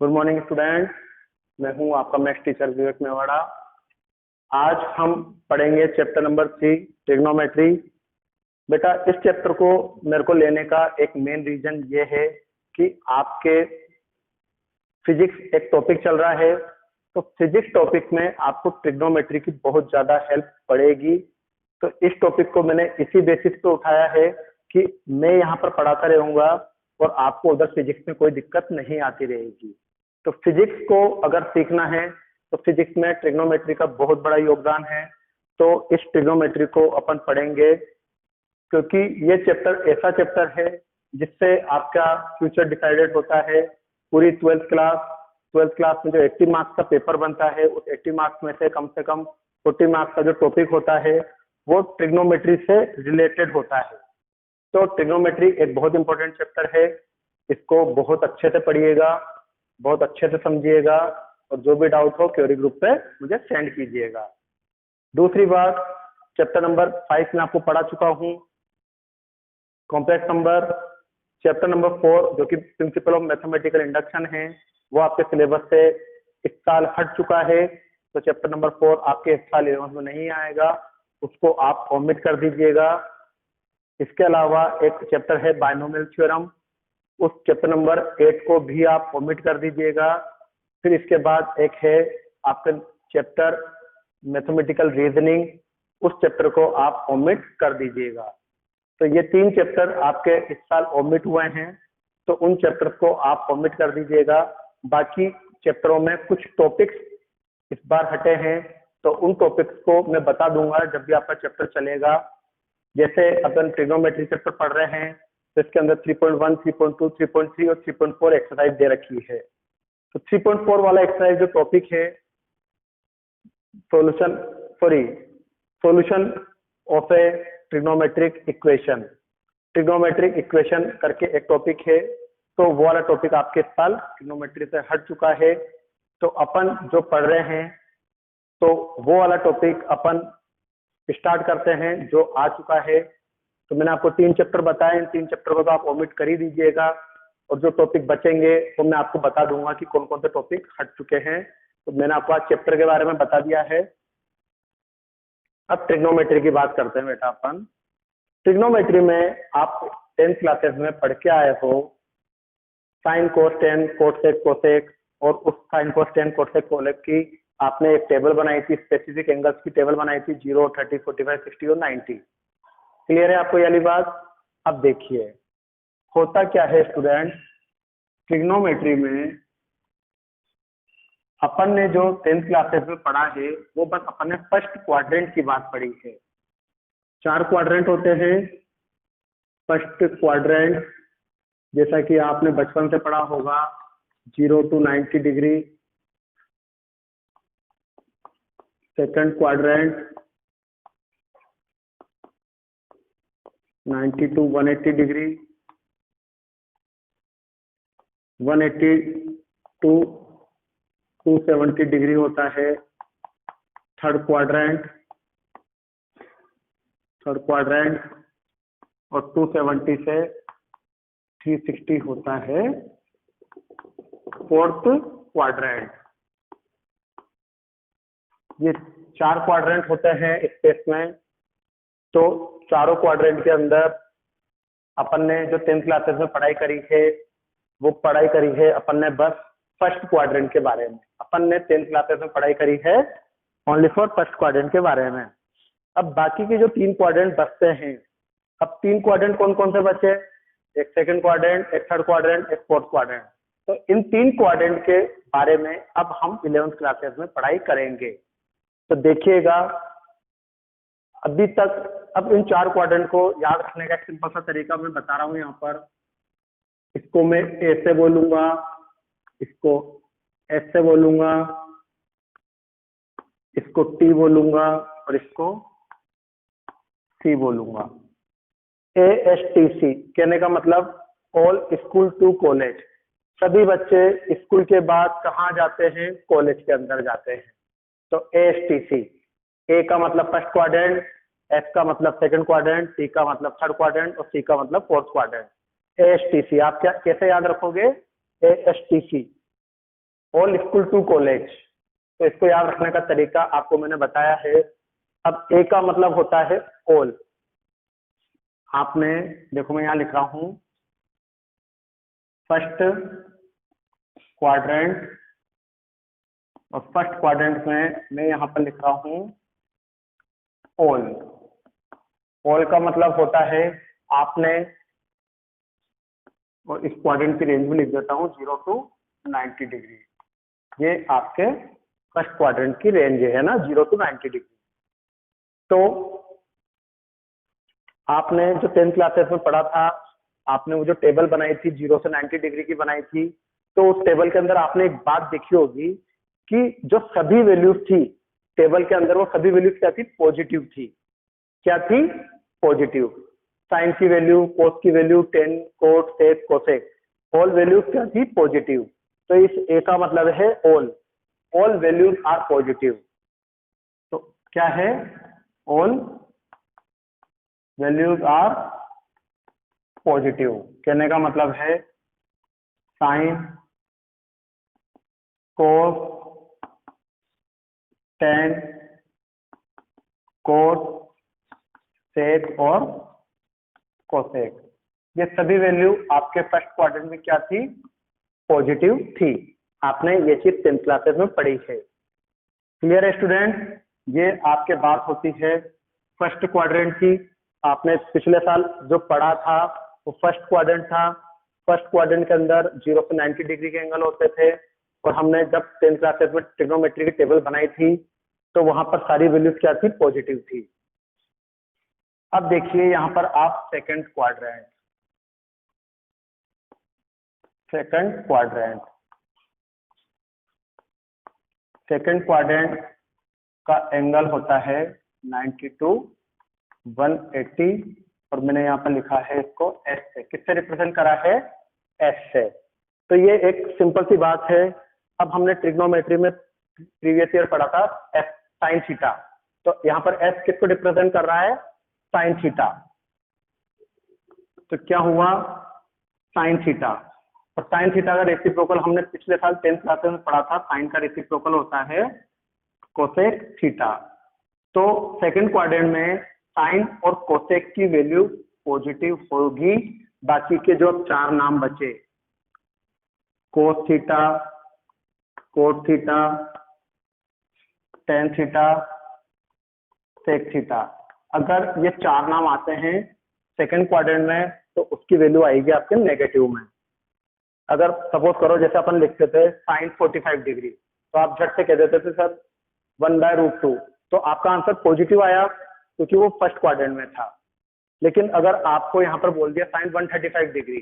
Good morning student. मैं हूं आपका मैथ्स टीचर विवेक मेवाड़ा। आज हम पढ़ेंगे चैप्टर नंबर 3 ट्रिग्नोमेट्री। बेटा इस चैप्टर को मेरे को लेने का एक मेन रीजन ये है कि आपके फिजिक्स एक टॉपिक चल रहा है, तो फिजिक्स टॉपिक में आपको ट्रिग्नोमेट्री की बहुत ज्यादा हेल्प पड़ेगी। तो इस टॉपिक को मैंने इसी बेसिस पे उठाया है कि मैं यहाँ पर पढ़ाता रहूंगा और आपको उधर फिजिक्स में कोई दिक्कत नहीं आती रहेगी। तो फिजिक्स को अगर सीखना है तो फिजिक्स में ट्रिग्नोमेट्री का बहुत बड़ा योगदान है। तो इस ट्रिग्नोमेट्री को अपन पढ़ेंगे क्योंकि ये चैप्टर ऐसा चैप्टर है जिससे आपका फ्यूचर डिसाइडेड होता है। पूरी ट्वेल्थ क्लास में जो 80 मार्क्स का पेपर बनता है, उस 80 मार्क्स में से कम 40 मार्क्स का जो टॉपिक होता है वो ट्रिग्नोमेट्री से रिलेटेड होता है। तो ट्रिग्नोमेट्री एक बहुत इंपॉर्टेंट चैप्टर है, इसको बहुत अच्छे से पढ़िएगा, बहुत अच्छे से समझिएगा और जो भी डाउट हो क्वेरी ग्रुप पे मुझे सेंड कीजिएगा। दूसरी बात, चैप्टर नंबर 5 में आपको पढ़ा चुका हूँ कॉम्प्लेक्स नंबर। चैप्टर नंबर 4 जो कि प्रिंसिपल ऑफ मैथमेटिकल इंडक्शन है वो आपके सिलेबस से इस साल हट चुका है। तो चैप्टर नंबर 4 आपके इस साल 11th में नहीं आएगा, उसको आप ओमिट कर दीजिएगा। इसके अलावा एक चैप्टर है बायनोमियल थ्योरम, उस चैप्टर नंबर 8 को भी आप ओमिट कर दीजिएगा। फिर इसके बाद एक है आपका चैप्टर मैथमेटिकल रीजनिंग, उस चैप्टर को आप ओमिट कर दीजिएगा। तो ये 3 चैप्टर आपके इस साल ओमिट हुए हैं, तो उन चैप्टर्स को आप ओमिट कर दीजिएगा। बाकी चैप्टरों में कुछ टॉपिक्स इस बार हटे हैं, तो उन टॉपिक्स को मैं बता दूंगा जब भी आपका चैप्टर चलेगा। जैसे अपन ट्रिग्नोमेट्री चैप्टर पढ़ रहे हैं तो इसके अंदर 3.1, 3.2, 3.3 और 3.4 एक्सरसाइज दे रखी है। तो 3.4 वाला एक्सरसाइज जो टॉपिक है solution of A trigonometric equation, trigonometric equation करके एक टॉपिक है। तो वो वाला टॉपिक आपके साल ट्रिग्नोमेट्री से हट चुका है। तो अपन जो पढ़ रहे हैं तो वो वाला टॉपिक अपन स्टार्ट करते हैं जो आ चुका है। तो मैंने आपको 3 चैप्टर बताए, इन 3 चैप्टर को तो आप ओमिट कर ही दीजिएगा और जो टॉपिक बचेंगे वो मैं आपको बता दूंगा कि कौन कौन से टॉपिक हट चुके हैं। तो मैंने आपको आज चैप्टर के बारे में बता दिया है। अब ट्रिग्नोमेट्री की बात करते हैं बेटा। अपन ट्रिग्नोमेट्री में आप 10th क्लासेस में पढ़ के आए हो sign cos ten cosec cosec, और उस sign cos ten cosec cosec की आपने एक टेबल बनाई थी, स्पेसिफिक एंगल्स की टेबल बनाई थी 0, 30, 45, 60 और 90। क्लियर है आपको ये वाली बात? अब देखिए होता क्या है स्टूडेंट, ट्रिग्नोमेट्री में अपन ने जो 10th क्लासेस में पढ़ा है वो बस अपन ने फर्स्ट क्वाड्रेंट की बात पढ़ी है। 4 क्वाड्रेंट होते हैं। फर्स्ट क्वाड्रेंट जैसा कि आपने बचपन से पढ़ा होगा 0 to 90 degree, second quadrant 90 to 180 degree, 180 to 270 degree होता है थर्ड क्वाड्रेंट और 270 से 360 होता है फोर्थ क्वाड्रेंट। ये 4 क्वाड्रेंट होते हैं स्पेस में। तो चारों क्वाड्रेंट के अंदर अपन ने जो 10th क्लासेस में पढ़ाई करी है वो पढ़ाई करी है अपन ने बस फर्स्ट क्वाड्रेंट के बारे में। अपन ने 10th क्लासेस में पढ़ाई करी है ओनली फॉर फर्स्ट क्वाड्रेंट के बारे में। अब बाकी के जो 3 क्वाड्रेंट बचते हैं, अब 3 क्वाड्रेंट कौन कौन से बचे? एक सेकंड क्वाड्रेंट, एक थर्ड क्वाड्रेंट, एक फोर्थ क्वाड्रेंट। तो इन 3 क्वाड्रेंट के बारे में अब हम 11th क्लासेस में पढ़ाई करेंगे। तो देखिएगा अभी तक, अब इन 4 क्वाड्रेंट को याद रखने का एक सिंपल सा तरीका मैं बता रहा हूं यहाँ पर। इसको मैं ए से बोलूंगा, इसको एस से बोलूंगा, इसको टी बोलूंगा और इसको सी बोलूंगा। ASTC कहने का मतलब ऑल स्कूल टू कॉलेज, सभी बच्चे स्कूल के बाद कहाँ जाते हैं? कॉलेज के अंदर जाते हैं। तो ASTC, ए का मतलब फर्स्ट क्वाड्रेंट, एस का मतलब सेकंड क्वाड्रेंट, टी का मतलब थर्ड क्वाड्रेंट और सी का मतलब फोर्थ क्वाड्रेंट। ASTC आप क्या कैसे याद रखोगे? ASTC all school to college, तो इसको याद रखने का तरीका आपको मैंने बताया है। अब ए का मतलब होता है ऑल। आपने देखो मैं यहाँ लिख रहा हूं फर्स्ट क्वाड्रेंट, और फर्स्ट क्वाड्रेंट में मैं यहाँ पर लिख रहा हूं ऑल। ऑल का मतलब होता है आपने, और इस क्वाड्रेंट की रेंज में लिख देता हूँ 0 to 90 डिग्री। ये आपके फर्स्ट क्वाड्रेंट की रेंज है ना, 0 to 90 डिग्री। तो आपने जो 10th क्लासेस में पढ़ा था, आपने वो जो टेबल बनाई थी 0 से 90 डिग्री की बनाई थी, तो उस टेबल के अंदर आपने एक बात देखी होगी कि जो सभी वैल्यूज थी टेबल के अंदर, वो सभी वैल्यूज क्या थी? पॉजिटिव थी। क्या थी? पॉजिटिव। साइन की वैल्यू, कोस की value, tan, cot, sec, cosec, all values क्या थी? पॉजिटिव। तो इस ए का मतलब है all, all values are positive. तो क्या है? All values are positive. कहने का मतलब है साइन, कोस, टेन, कोस, सेक और कोसेक, ये सभी वैल्यू आपके फर्स्ट क्वाड्रेंट में क्या थी? पॉजिटिव थी। आपने ये चीज 10th क्लासेस में पढ़ी है। क्लियर है स्टूडेंट? ये आपके बात होती है फर्स्ट क्वाड्रेंट की। आपने पिछले साल जो पढ़ा था वो फर्स्ट क्वाड्रेंट था। फर्स्ट क्वाड्रेंट के अंदर 0 से 90 डिग्री के एंगल होते थे, और हमने जब 10th क्लासेस में ट्रिग्नोमेट्री की टेबल बनाई थी तो वहां पर सारी वैल्यूज क्या थी? पॉजिटिव थी। अब देखिए यहाँ पर आप second quadrant, second quadrant, second quadrant का एंगल होता है 90 to 180, और मैंने यहाँ पर लिखा है इसको एस से। किससे रिप्रेजेंट करा है? एस से। तो ये एक सिंपल सी बात है। अब हमने ट्रिग्नोमेट्री में प्रीवियस ईयर पढ़ा था एस साइन थीटा, तो यहाँ पर एस किसको रिप्रेजेंट कर रहा है? Sine theta. तो क्या हुआ? Sine theta. और साइन थीटा का रेसिप्रोकल हमने पिछले साल 10th क्लासेस में पढ़ा था, साइन का रेसिप्रोकल होता है कोसेक थीटा। तो सेकंड क्वाड्रेंट में साइन और कोसेक की वैल्यू पॉजिटिव होगी। बाकी के जो चार नाम बचे, cos theta, cot theta, tan theta, sec theta, अगर ये चार नाम आते हैं सेकंड क्वाड्रेंट में तो उसकी वैल्यू आएगी आपके नेगेटिव में। अगर सपोज करो जैसे अपन लिखते थे साइन 45 डिग्री, तो आप झट से कह देते थे सर 1/√2, तो आपका आंसर पॉजिटिव आया क्योंकि वो फर्स्ट क्वाड्रेंट में था। लेकिन अगर आपको यहाँ पर बोल दिया साइन 135 डिग्री,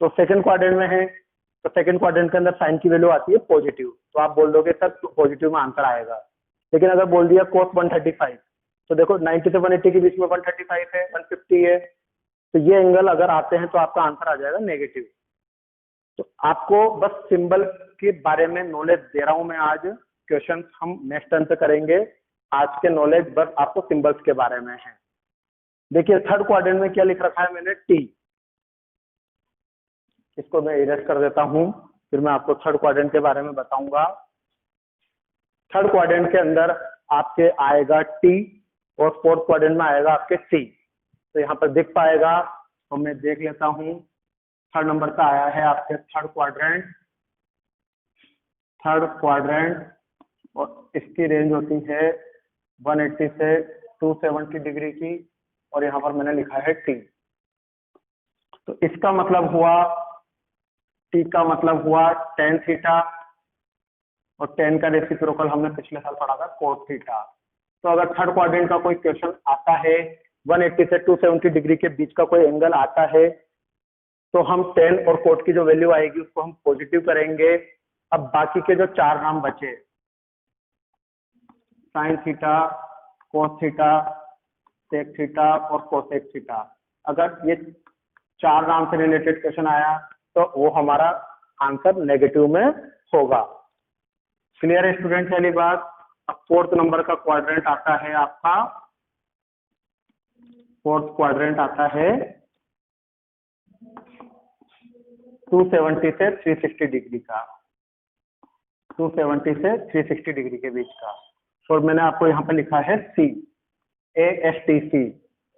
तो सेकंड क्वाड्रेंट में है, तो सेकंड क्वाड्रेंट के अंदर साइन की वैल्यू आती है पॉजिटिव, तो आप बोल दोगे सर पॉजिटिव में आंसर आएगा। लेकिन अगर बोल दिया कोस 135, तो देखो 90 से 180 के बीच में 135 है, 150 है, तो ये एंगल अगर आते हैं तो आपका आंसर आ जाएगा नेगेटिव। तो आपको बस सिंबल के बारे में नॉलेज दे रहा हूं मैं। आज क्वेश्चन हम नेक्स्ट टर्न पे करेंगे, आज के नॉलेज बस आपको सिंबल्स के बारे में है। देखिए थर्ड क्वाड्रेंट में क्या लिख रखा है मैंने? टी। इसको मैं इरेज कर देता हूं, फिर मैं आपको थर्ड क्वाड्रेंट के बारे में बताऊंगा। थर्ड क्वाड्रेंट के अंदर आपके आएगा टी, और फोर्थ क्वाड्रेंट में आएगा आपके सी। तो यहाँ पर दिख पाएगा, तो मैं देख लेता हूँ। थर्ड नंबर का आया है आपके थर्ड क्वाड्रेंट, थर्ड क्वाड्रेंट, और इसकी रेंज होती है 180 से 270 डिग्री की, और यहाँ पर मैंने लिखा है टी। तो इसका मतलब हुआ, टी का मतलब हुआ टेन थीटा, और टेन का रेसिप्रोकल हमने पिछले साल पढ़ा था कोट थीटा। तो अगर थर्ड क्वाड्रेंट का कोई क्वेश्चन आता है, 180 से 270 डिग्री के बीच का कोई एंगल आता है, तो हम टेन और कोट की जो वैल्यू आएगी उसको हम पॉजिटिव करेंगे। अब बाकी के जो चार नाम बचे, sine theta, cos theta, sec theta और कोसेक थीटा, अगर ये चार नाम से रिलेटेड क्वेश्चन आया तो वो हमारा आंसर नेगेटिव में होगा। क्लियर है स्टूडेंट पहली बात? अब फोर्थ नंबर का क्वाड्रेंट आता है आपका, फोर्थ क्वाड्रेंट आता है 270 से 360 डिग्री का। 270 से 360 डिग्री के बीच का। और मैंने आपको यहाँ पे लिखा है सी, ASTC,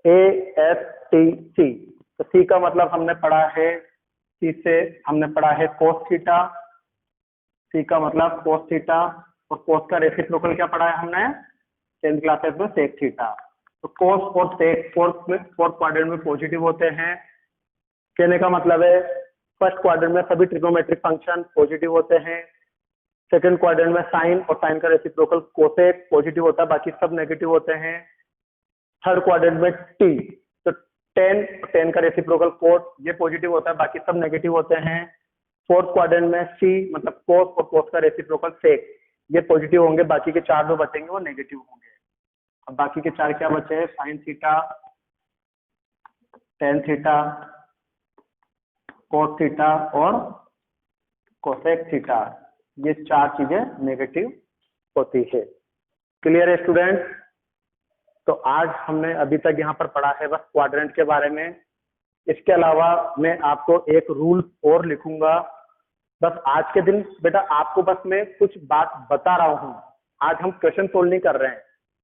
ASTC। तो सी का मतलब हमने पढ़ा है, सी से हमने पढ़ा है कोस थीटा, सी का मतलब कोस थीटा, और कोस का रेसिप्रोकल क्या पढ़ा है हमने 10th क्लासेस में, सेक थीटा। तो कोस और सेक फोर्थ क्वाड्रेंट में पॉजिटिव होते हैं। कहने का मतलब है फर्स्ट क्वाड्रेंट में सभी ट्रिग्नोमेट्रिक फंक्शन पॉजिटिव होते हैं, सेकंड क्वाड्रेंट में साइन और साइन का रेसिप्रोकल कोसेक पॉजिटिव होता है, बाकी सब नेगेटिव होते हैं। थर्ड क्वाड्रेंट में टी, तो टेन का रेसिप्रोकल कोट ये पॉजिटिव होता है, बाकी सब नेगेटिव होते हैं। फोर्थ क्वाड्रेंट में सी मतलब कोस और कोस का रेसिप्रोकल सेक ये पॉजिटिव होंगे, बाकी के चार जो बचेंगे वो नेगेटिव होंगे। अब बाकी के चार क्या बचे हैं, sine theta, tan theta, cos theta और कोसेक थीटा, ये चार चीजें नेगेटिव होती है। क्लियर है स्टूडेंट? तो आज हमने अभी तक यहाँ पर पढ़ा है बस क्वाड्रेंट के बारे में। इसके अलावा मैं आपको एक रूल और लिखूंगा। बस आज के दिन बेटा आपको बस मैं कुछ बात बता रहा हूँ, आज हम क्वेश्चन सोल्व नहीं कर रहे हैं।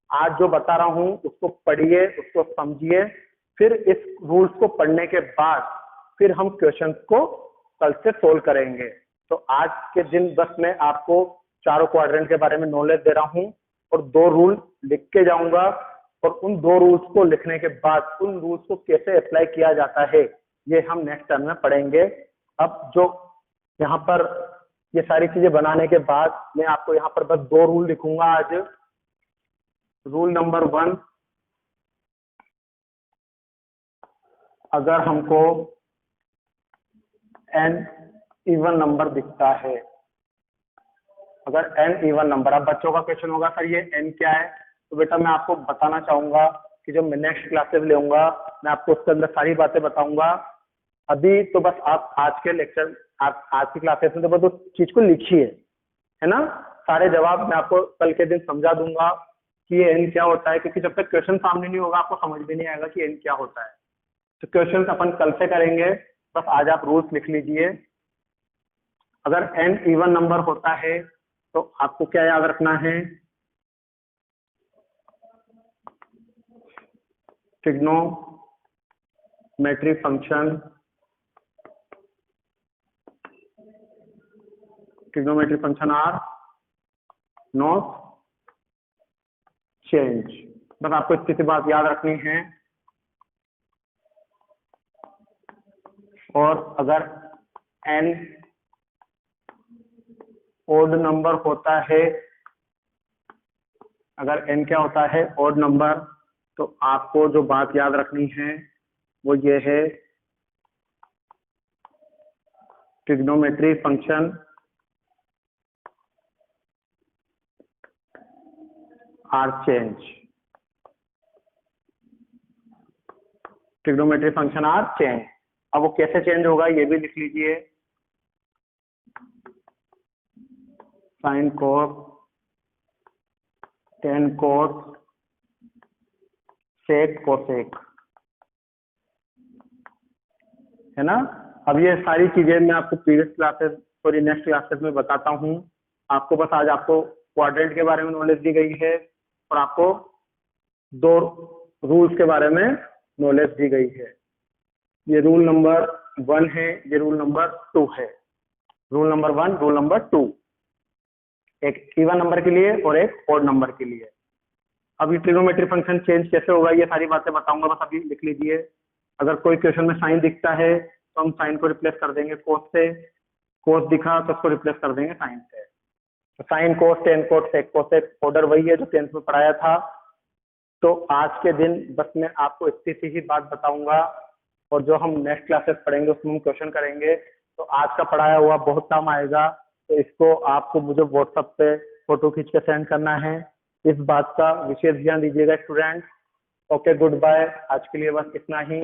आज जो बता रहा हूँ उसको पढ़िए, उसको समझिए, फिर इस रूल्स को पढ़ने के बाद फिर हम क्वेश्चन को कल से सोल्व करेंगे। तो आज के दिन बस मैं आपको चारों क्वाड्रेंट के बारे में नॉलेज दे रहा हूँ और दो रूल लिख के जाऊंगा, और उन दो रूल्स को लिखने के बाद उन रूल्स को कैसे अप्लाई किया जाता है ये हम नेक्स्ट टर्म में पढ़ेंगे। अब जो यहाँ पर ये सारी चीजें बनाने के बाद मैं आपको यहाँ पर बस दो रूल लिखूंगा आज। रूल नंबर 1, अगर हमको n इवन नंबर दिखता है, अगर n इवन नंबर, अब बच्चों का क्वेश्चन होगा सर ये n क्या है, तो बेटा मैं आपको बताना चाहूंगा कि जब मैं नेक्स्ट क्लासेस लेऊंगा मैं आपको उसके अंदर सारी बातें बताऊंगा। अभी तो बस आप आज के लेक्चर, आप आज की क्लासेस में तो बस उस चीज को लिखिए, है ना। सारे जवाब मैं आपको कल के दिन समझा दूंगा कि ये n क्या होता है, क्योंकि जब तक क्वेश्चन सामने नहीं होगा आपको समझ भी नहीं आएगा कि n क्या होता है। तो क्वेश्चन अपन कल से करेंगे, बस आज आप रूल्स लिख लीजिए। अगर n इवन नंबर होता है तो आपको क्या याद रखना है, trigonometric function are not change. बस आपको इतनी सी बात याद रखनी है। और अगर n ओड नंबर होता है, अगर n क्या होता है, ओड नंबर, तो आपको जो बात याद रखनी है वो ये है, trigonometry function are change, trigonometry function are change. अब वो कैसे चेंज होगा ये भी लिख लीजिए, sine cos, tan cos, sec cosec, है ना। अब ये सारी चीजें मैं आपको प्रीवियस क्लासेस और नेक्स्ट क्लासेस में बताता हूँ। आपको बस आज आपको क्वाड्रेंट के बारे में नॉलेज दी गई है और आपको दो रूल्स के बारे में नॉलेज दी गई है। ये रूल नंबर 1 है, ये रूल नंबर 2 है। रूल नंबर 1, रूल नंबर 2, एक इवन नंबर के लिए और एक ओड नंबर के लिए। अब ये ट्रिग्नोमेट्री फंक्शन चेंज कैसे होगा ये सारी बातें बताऊंगा, बस अभी लिख लीजिए। अगर कोई क्वेश्चन में साइन दिखता है तो हम साइन को रिप्लेस कर देंगे कोस से, कोस दिखा तो उसको रिप्लेस कर देंगे साइन से। तो sign cos, tan cos, sec cosec, order वही है जो 10th में पढ़ाया था। तो आज के दिन बस मैं आपको इतनी सी ही बात बताऊंगा, और जो हम नेक्स्ट क्लासेस पढ़ेंगे उसमें हम क्वेश्चन करेंगे। तो आज का पढ़ाया हुआ बहुत काम आएगा, तो इसको आपको मुझे व्हाट्सएप पे फोटो खींच के सेंड करना है। इस बात का विशेष ध्यान दीजिएगा स्टूडेंट। Okay, good bye. आज के लिए बस इतना ही।